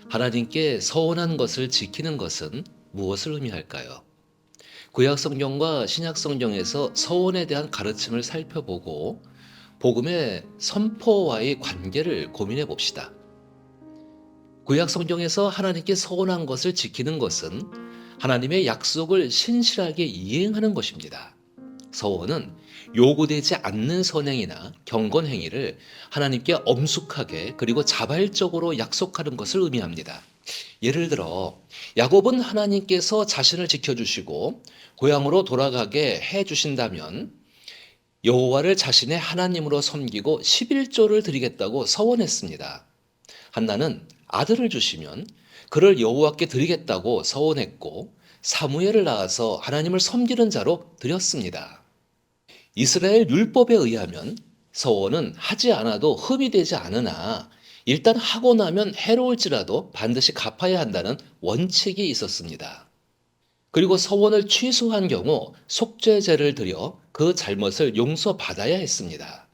하나님께 서원한 것을 지키는 것은 무엇을 의미할까요? 구약 성경과 신약 성경에서 서원에 대한 가르침을 살펴보고 복음의 선포와의 관계를 고민해 봅시다. 구약 성경에서 하나님께 서원한 것을 지키는 것은 하나님의 약속을 신실하게 이행하는 것입니다. 서원은 요구되지 않는 선행이나 경건 행위를 하나님께 엄숙하게 그리고 자발적으로 약속하는 것을 의미합니다. 예를 들어 야곱은 하나님께서 자신을 지켜주시고 고향으로 돌아가게 해주신다면 여호와를 자신의 하나님으로 섬기고 11조를 드리겠다고 서원했습니다. 한나는 아들을 주시면 그를 여호와께 드리겠다고 서원했고 사무엘을 낳아서 하나님을 섬기는 자로 드렸습니다. 이스라엘 율법에 의하면 서원은 하지 않아도 흠이 되지 않으나 일단 하고 나면 해로울지라도 반드시 갚아야 한다는 원칙이 있었습니다. 그리고 서원을 취소한 경우 속죄제를 드려 그 잘못을 용서받아야 했습니다.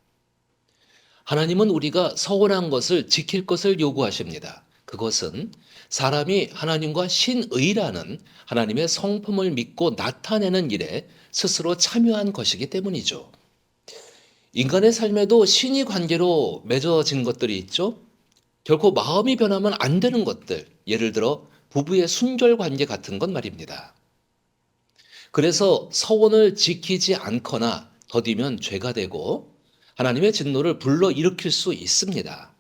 하나님은 우리가 서원한 것을 지킬 것을 요구하십니다. 그것은 사람이 하나님과 신의라는 하나님의 성품을 믿고 나타내는 일에 스스로 참여한 것이기 때문이죠. 인간의 삶에도 신의 관계로 맺어진 것들이 있죠. 결코 마음이 변하면 안 되는 것들, 예를 들어 부부의 순결 관계 같은 것 말입니다. 그래서 서원을 지키지 않거나 더디면 죄가 되고 하나님의 진노를 불러일으킬 수 있습니다.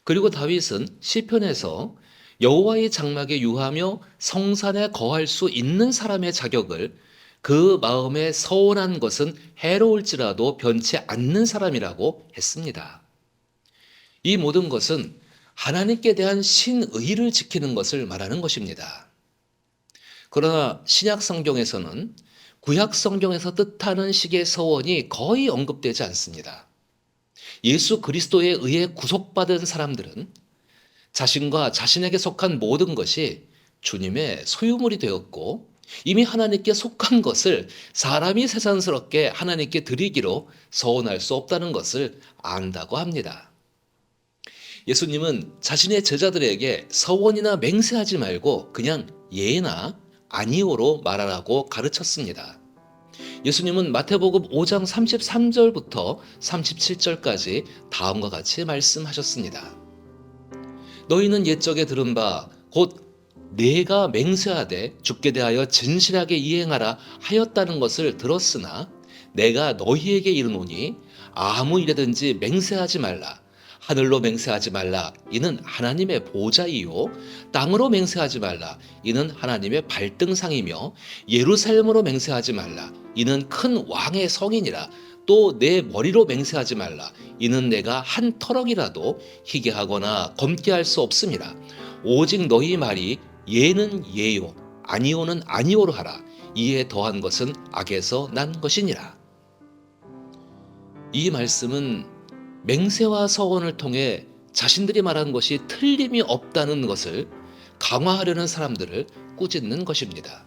그리고 다윗은 시편에서 여호와의 장막에 유하며 성산에 거할 수 있는 사람의 자격을 그 마음에 서운한 것은 해로울지라도 변치 않는 사람이라고 했습니다. 이 모든 것은 하나님께 대한 신의를 지키는 것을 말하는 것입니다. 그러나 신약 성경에서는 구약 성경에서 뜻하는 식의 서원이 거의 언급되지 않습니다. 예수 그리스도에 의해 구속받은 사람들은 자신과 자신에게 속한 모든 것이 주님의 소유물이 되었고 이미 하나님께 속한 것을 사람이 세상스럽게 하나님께 드리기로 서원할 수 없다는 것을 안다고 합니다. 예수님은 자신의 제자들에게 서원이나 맹세하지 말고 그냥 예나 아니오로 말하라고 가르쳤습니다. 예수님은 마태복음 5장 33절부터 37절까지 다음과 같이 말씀하셨습니다. 너희는 옛적에 들은 바 곧 내가 맹세하되 주께 대하여 진실하게 이행하라 하였다는 것을 들었으나 내가 너희에게 이르노니 아무 일에든지 맹세하지 말라. 하늘로 맹세하지 말라. 이는 하나님의 보좌이요. 땅으로 맹세하지 말라. 이는 하나님의 발등상이며 예루살렘으로 맹세하지 말라. 이는 큰 왕의 성이니라. 또 내 머리로 맹세하지 말라. 이는 내가 한 터럭이라도 희게 하거나 검게 할 수 없음이라. 오직 너희 말이 예는 예요 아니오는 아니오로 하라. 이에 더한 것은 악에서 난 것이니라. 이 말씀은 맹세와 서원을 통해 자신들이 말한 것이 틀림이 없다는 것을 강화하려는 사람들을 꾸짖는 것입니다.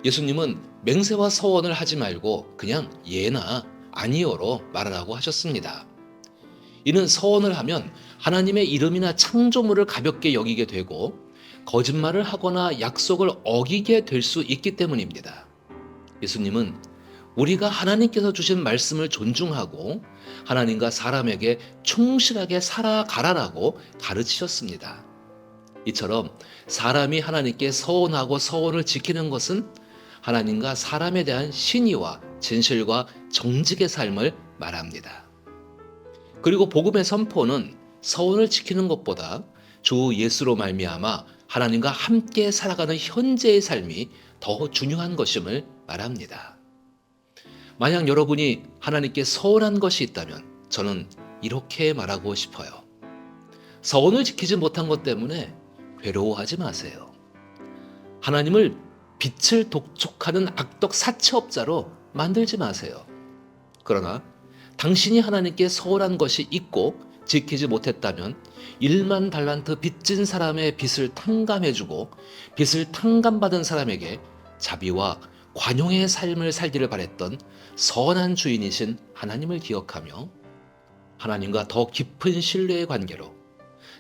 예수님은 맹세와 서원을 하지 말고 그냥 예나 아니오로 말하라고 하셨습니다. 이는 서원을 하면 하나님의 이름이나 창조물을 가볍게 여기게 되고 거짓말을 하거나 약속을 어기게 될 수 있기 때문입니다. 예수님은 우리가 하나님께서 주신 말씀을 존중하고 하나님과 사람에게 충실하게 살아가라라고 가르치셨습니다. 이처럼 사람이 하나님께 서원하고 서원을 지키는 것은 하나님과 사람에 대한 신의와 진실과 정직의 삶을 말합니다. 그리고 복음의 선포는 서원을 지키는 것보다 주 예수로 말미암아 하나님과 함께 살아가는 현재의 삶이 더 중요한 것임을 말합니다. 만약 여러분이 하나님께 서운한 것이 있다면 저는 이렇게 말하고 싶어요. 서원을 지키지 못한 것 때문에 괴로워하지 마세요. 하나님을 빛을 독촉하는 악덕 사채업자로 만들지 마세요. 그러나 당신이 하나님께 서운한 것이 있고 지키지 못했다면 1만 달란트 빚진 사람의 빚을 탕감해주고 빚을 탕감받은 사람에게 자비와 관용의 삶을 살기를 바랬던 선한 주인이신 하나님을 기억하며 하나님과 더 깊은 신뢰의 관계로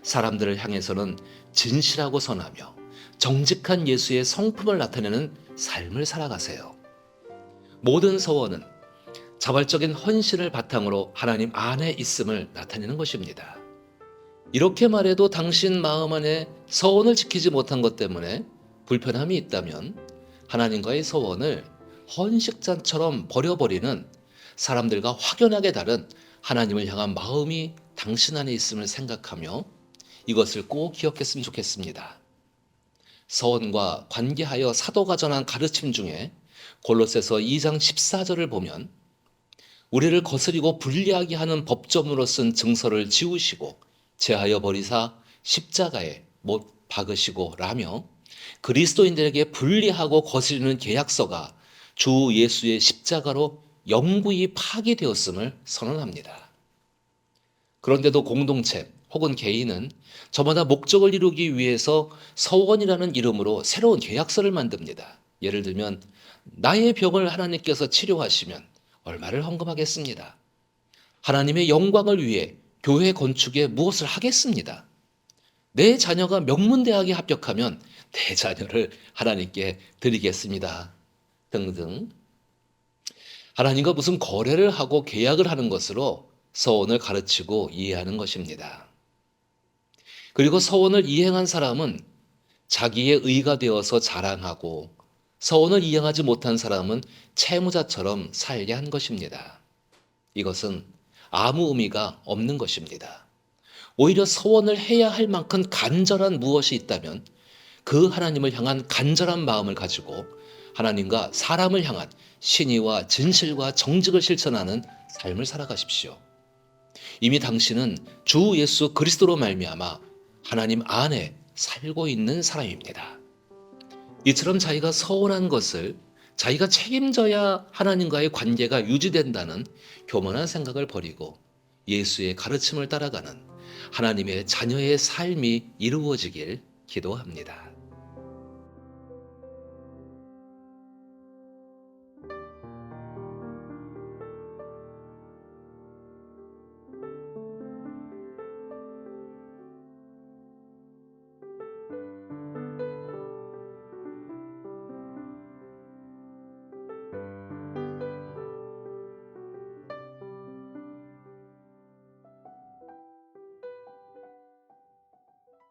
사람들을 향해서는 진실하고 선하며 정직한 예수의 성품을 나타내는 삶을 살아가세요. 모든 서원은 자발적인 헌신을 바탕으로 하나님 안에 있음을 나타내는 것입니다. 이렇게 말해도 당신 마음 안에 서원을 지키지 못한 것 때문에 불편함이 있다면 하나님과의 서원을 헌식잔처럼 버려버리는 사람들과 확연하게 다른 하나님을 향한 마음이 당신 안에 있음을 생각하며 이것을 꼭 기억했으면 좋겠습니다. 서원과 관계하여 사도가 전한 가르침 중에 골로새서 2장 14절을 보면 우리를 거스리고 불리하게 하는 법조문으로 쓴 증서를 지우시고 제하여 버리사 십자가에 못 박으시고 라며 그리스도인들에게 불리하고 거스리는 계약서가 주 예수의 십자가로 영구히 파기되었음을 선언합니다. 그런데도 공동체 혹은 개인은 저마다 목적을 이루기 위해서 서원이라는 이름으로 새로운 계약서를 만듭니다. 예를 들면 나의 병을 하나님께서 치료하시면 얼마를 헌금하겠습니다. 하나님의 영광을 위해 교회 건축에 무엇을 하겠습니다. 내 자녀가 명문대학에 합격하면 내 자녀를 하나님께 드리겠습니다. 등등. 하나님과 무슨 거래를 하고 계약을 하는 것으로 서원을 가르치고 이해하는 것입니다. 그리고 서원을 이행한 사람은 자기의 의가 되어서 자랑하고 서원을 이행하지 못한 사람은 채무자처럼 살게 한 것입니다. 이것은 아무 의미가 없는 것입니다. 오히려 서원을 해야 할 만큼 간절한 무엇이 있다면 그 하나님을 향한 간절한 마음을 가지고 하나님과 사람을 향한 신의와 진실과 정직을 실천하는 삶을 살아가십시오. 이미 당신은 주 예수 그리스도로 말미암아 하나님 안에 살고 있는 사람입니다. 이처럼 자기가 서운한 것을 자기가 책임져야 하나님과의 관계가 유지된다는 교만한 생각을 버리고 예수의 가르침을 따라가는 하나님의 자녀의 삶이 이루어지길 기도합니다.